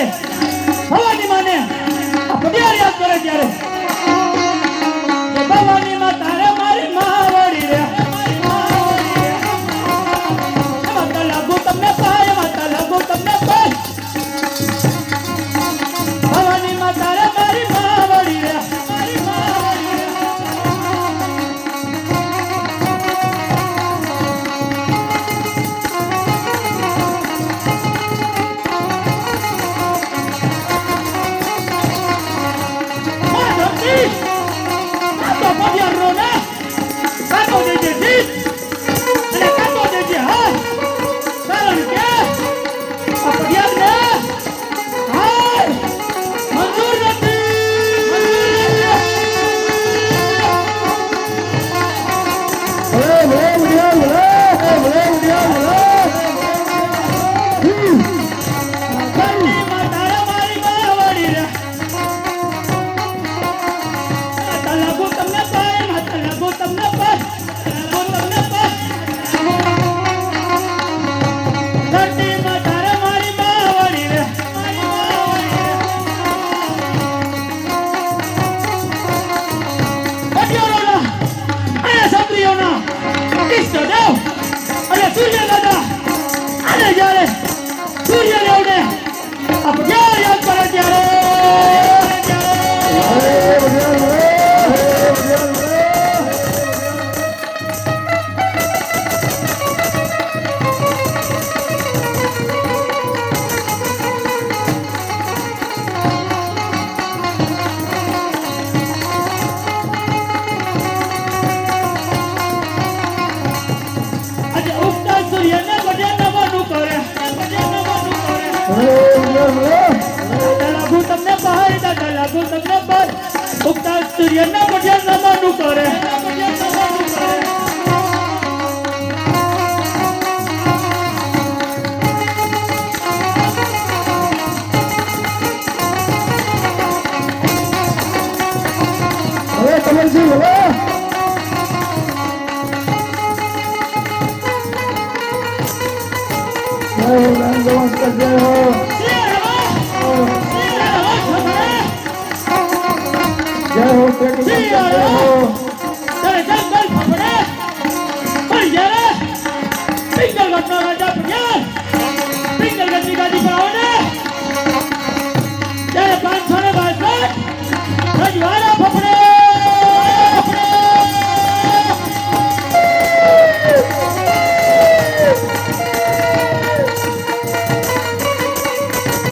જ્યારે ભવાની માને પટિયાર યાદ કરે ત્યારે ભવાની માં તારે મારી માવડી રે માતા લાગુ તમને પાય માતા લાગુ તમને પાય ભવાની માં તારે મારી માવડી રે મારી માવડી રે ઉગતા સૂર્યના બઢિયા નમનું કરે હવે કમલજી હવે જય હો